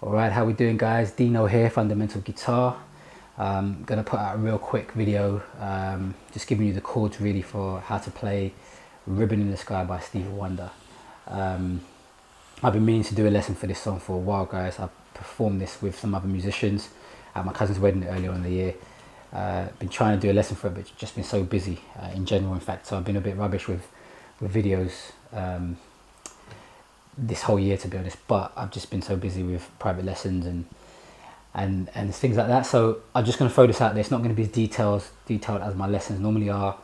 Alright, how we doing guys? Dino here, Fundamental Guitar. Gonna put out a real quick video, just giving you the chords really for how to play Ribbon in the Sky by Stevie Wonder. I've been meaning to do a lesson for this song for a while guys. I've performed this with some other musicians at my cousin's wedding earlier in the year. Been trying to do a lesson for it, but just been so busy in general, in fact, so I've been a bit rubbish with videos this whole year, to be honest, but I've just been so busy with private lessons and things like that. So I'm just going to throw this out there. It's not going to be as detailed as my lessons normally are.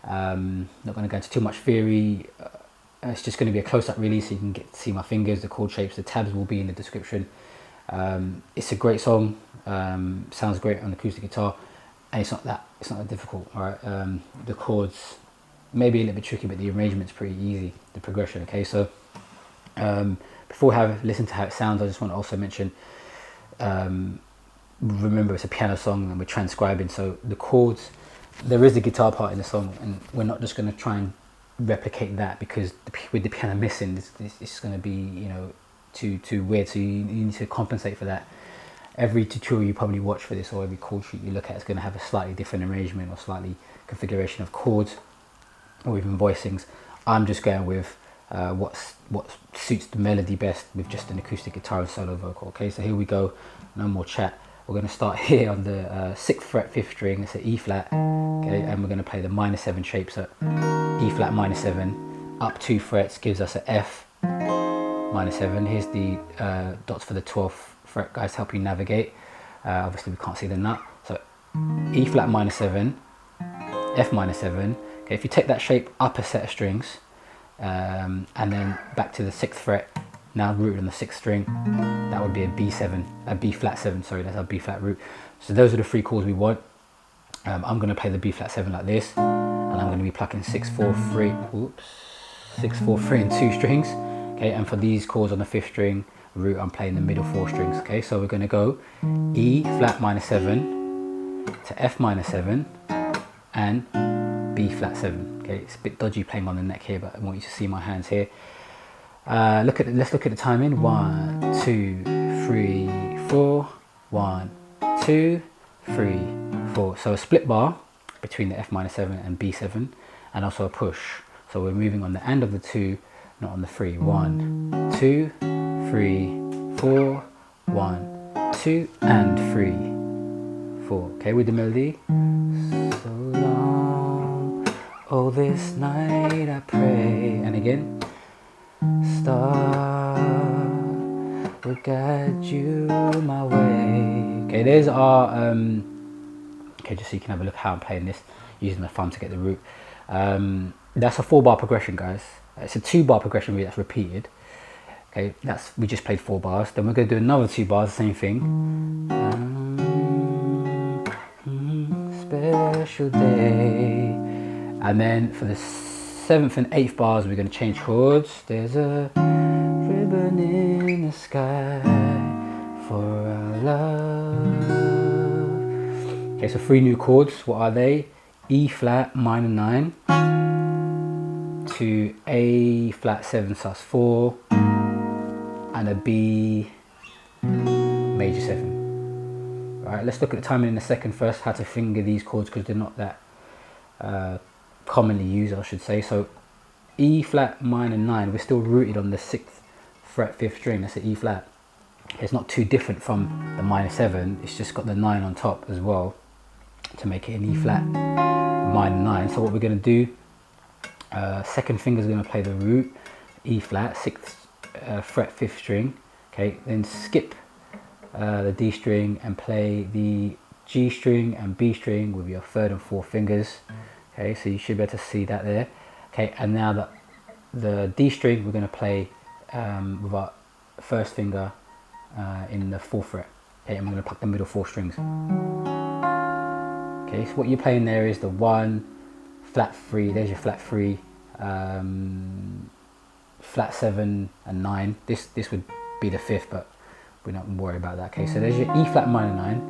Not going to go into too much theory. It's just going to be a close-up really, so you can get to see my fingers, the chord shapes. The tabs will be in the description. It's a great song. Sounds great on acoustic guitar, and it's not that difficult. All right, the chords maybe a little bit tricky, but the arrangement's pretty easy. The progression. Okay, so before I listen to how it sounds, I just want to also mention, remember it's a piano song and we're transcribing, so the chords, there is a guitar part in the song, and we're not just going to try and replicate that, because with the piano missing, it's going to be, you know, too weird. So you need to compensate for that. Every tutorial you probably watch for this, or every chord sheet you look at, is going to have a slightly different arrangement or slightly configuration of chords or even voicings. I'm just going with what suits the melody best with just an acoustic guitar and solo vocal. Okay, so here we go, no more chat. We're going to start here on the 6th fret 5th string. It's an E flat, okay, and we're going to play the -7 shape. So E flat -7 up 2 frets gives us an F -7. Here's the dots for the 12th fret guys to help you navigate. Obviously we can't see the nut, so E flat -7, F -7. Okay, if you take that shape up a set of strings, and then back to the 6th fret, now rooted on the 6th string, that would be a B7, a B flat 7, sorry, that's our B flat root. So those are the 3 chords we want. I'm going to play the B flat 7 like this, and I'm going to be plucking 6, 4, 3, oops, 6, 4, 3 and 2 strings. Okay, and for these chords on the 5th string root, I'm playing the middle 4 strings. Okay, so we're going to go E flat -7 to F -7 and B flat 7. Okay, it's a bit dodgy playing on the neck here, but I want you to see my hands here. Let's look at the timing. 1, 2, 3, 4. 1, 2, 3, 4. So a split bar between the F -7 and B7, and also a push. So we're moving on the end of the 2, not on the 3. 1, 2, 3, 4. 1, 2, and 3, 4. Okay, with the melody. So long, oh this night I pray, and again. Star will guide you my way. Okay, there's our okay, just so you can have a look how I'm playing this using the thumb to get the root. That's a 4-bar progression guys. It's a 2-bar progression really, that's repeated. Okay, we just played 4 bars. Then we're going to do another 2 bars, the same thing. Special day. And then for the 7th and 8th bars, we're going to change chords. There's a ribbon in the sky for our love. Okay, so 3 new chords. What are they? E flat minor 9 to A flat 7 sus 4 and a B major 7. Right, let's look at the timing in a second first, how to finger these chords, because they're not that commonly used, I should say. So E flat minor 9, we're still rooted on the 6th fret 5th string. That's an E flat. It's not too different from the -7. It's just got the 9 on top as well to make it an E flat minor 9. So what we're going to do, second finger is going to play the root, E flat 6th fret 5th string. Okay, then skip the D string and play the G string and B string with your 3rd and 4th fingers. Okay, so you should be able to see that there. Okay, and now the D string we're going to play with our 1st finger in the 4th fret. Okay, and we're going to pluck the middle 4 strings. Okay, so what you're playing there is the 1, flat 3, there's your flat 3, flat 7 and 9. This would be the 5th, but we're not worried about that. Okay, so there's your E flat minor 9.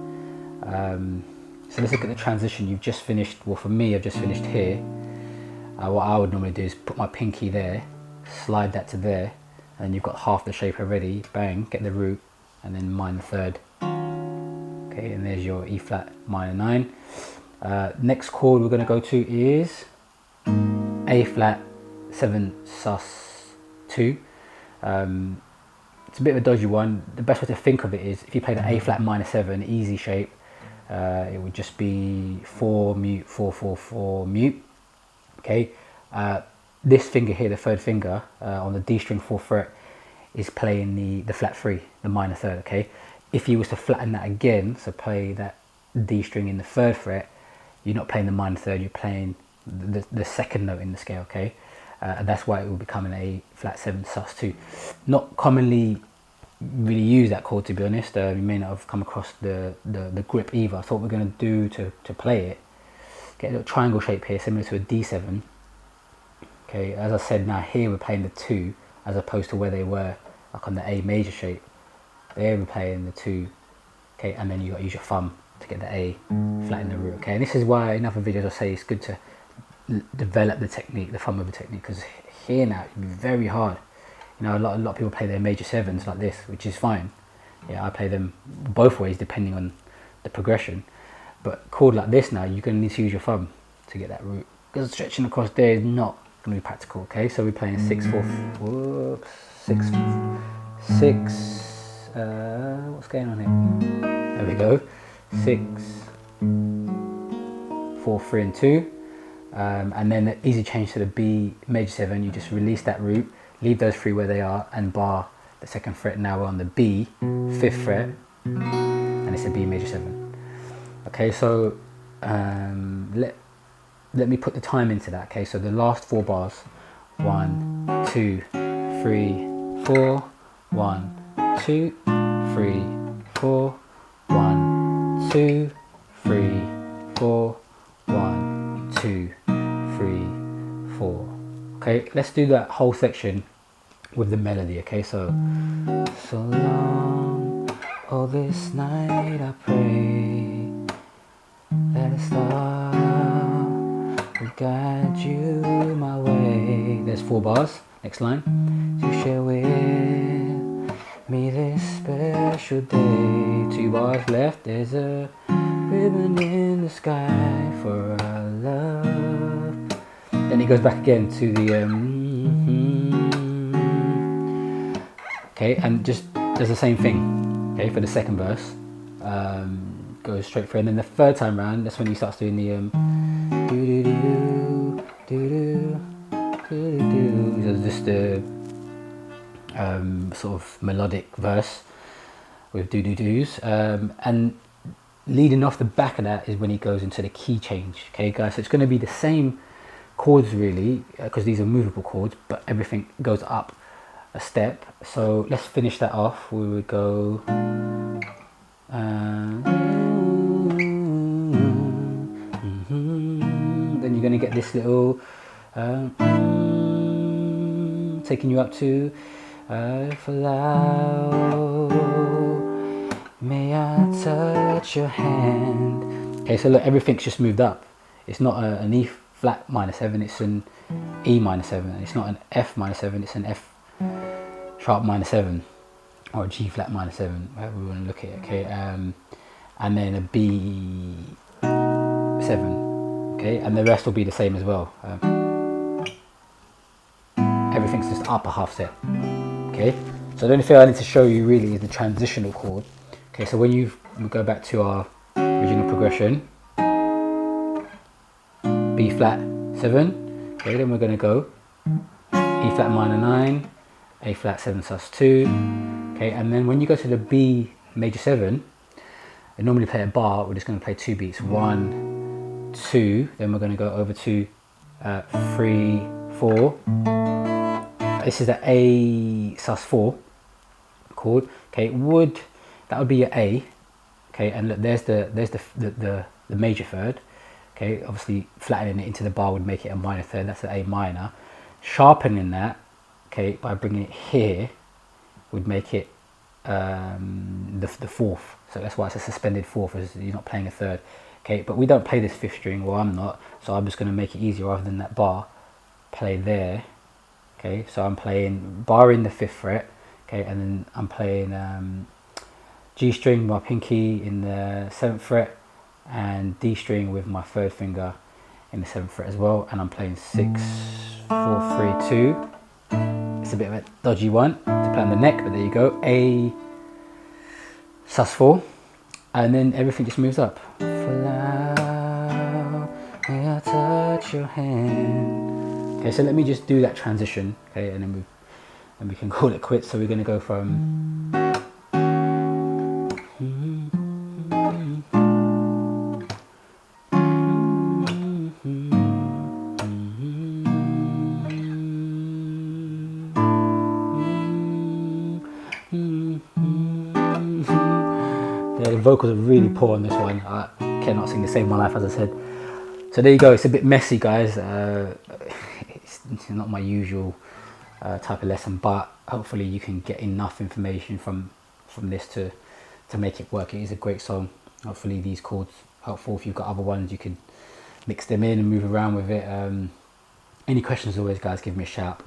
So let's look at the transition. You've just finished, well for me I've just finished here. What I would normally do is put my pinky there, slide that to there, and you've got half the shape already. Bang, get the root, and then minor third. Okay, and there's your E flat minor 9. Next chord we're going to go to is A flat 7 sus 2. It's a bit of a dodgy one. The best way to think of it is if you played an A flat minor 7, easy shape, it would just be 4 mute 4 4 4 mute. Okay, this finger here, the third finger on the D string 4th fret, is playing the flat 3, the minor third. Okay, if you was to flatten that again, so play that D string in the 3rd fret, you're not playing the minor third, you're playing the second note in the scale. Okay, and that's why it will become an A flat 7 sus 2. Not commonly really use that chord, to be honest. You may not have come across the grip either. So what we're going to do to play it, get a little triangle shape here similar to a D7. Okay, as I said, now here we're playing the 2 as opposed to where they were like on the A major shape. There we're playing the 2. Okay, and then you got to use your thumb to get the A flat in the root. Okay, and this is why in other videos I say it's good to develop the technique, the thumb over technique, because here now it can be very hard. You know, a lot of people play their major 7s like this, which is fine. Yeah, I play them both ways depending on the progression. But a chord like this now, you're going to need to use your thumb to get that root, because stretching across there is not going to be practical. Okay, so we're playing a 6 4. Whoops, 6 6. What's going on here? There we go. 6 4 3 and 2. And then the easy change to the B major 7, you just release that root, leave those 3 where they are, and bar the 2nd fret. Now we're on the B 5th fret, and it's a B major 7. Okay, so let me put the time into that. Okay, so the last 4 bars, 1 2 3 4, 1 2 3 4, 1 2 3 4, 1 2 3 4. Okay, let's do that whole section with the melody. Okay, so long, oh this night I pray that a star will guide you my way. There's 4 bars. Next line, to share with me this special day. 2 bars left. There's a ribbon in the sky for our love. Then he goes back again to the okay, and just does the same thing. Okay, for the 2nd verse, goes straight through, and then the 3rd time round, that's when he starts doing the do do do do do do do. So just the sort of melodic verse with do do do's, and leading off the back of that is when he goes into the key change. Okay, guys, so it's going to be the same chords really, because these are movable chords, but everything goes up a step. So let's finish that off. We would go then you're going to get this little taking you up to for loud may I touch your hand. Okay, so look, everything's just moved up. It's not an E flat minor 7, it's an E minor 7. It's not an F minor 7, it's an F sharp minor 7, or a G flat minor 7, however we want to look at it. Okay, and then a B 7. Okay, and the rest will be the same as well. Everything's just up a half step. Okay, so the only thing I need to show you really is the transitional chord. Okay, so when we go back to our original progression, B flat 7. Okay, then we're going to go E flat minor 9, A flat 7 sus 2. Okay, and then when you go to the B major 7, I normally play a bar. We're just going to play 2 beats, 1 2. Then we're going to go over to 3 4. This is the A sus 4 chord. Okay, that would be your A. Okay, and look, there's the major third. Okay, obviously flattening it into the bar would make it a minor third. That's an A minor. Sharpening that, okay, by bringing it here, would make it the 4th. So that's why it's a suspended 4th, as you're not playing a 3rd. Okay, but we don't play this 5th string. Well, I'm not, so I'm just going to make it easier. Rather than that bar, play there. Okay, so I'm playing bar in the 5th fret. Okay, and then I'm playing G string with my pinky in the 7th fret, and D string with my 3rd finger in the 7th fret as well, and I'm playing 6, 4, 3, 2. It's a bit of a dodgy one to play on the neck, but there you go. A sus4, and then everything just moves up. Flower, may I touch your hand. Okay, so let me just do that transition, okay, and then we can call it quits. So we're going to go from yeah, the vocals are really poor on this one. I cannot sing the same in my life, as I said. So there you go. It's a bit messy, guys. It's not my usual type of lesson, but hopefully you can get enough information from this to make it work. It is a great song. Hopefully these chords helpful. If you've got other ones, you can mix them in and move around with it. Any questions, always, guys, give me a shout.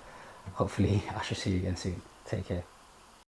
Hopefully I shall see you again soon. Take care.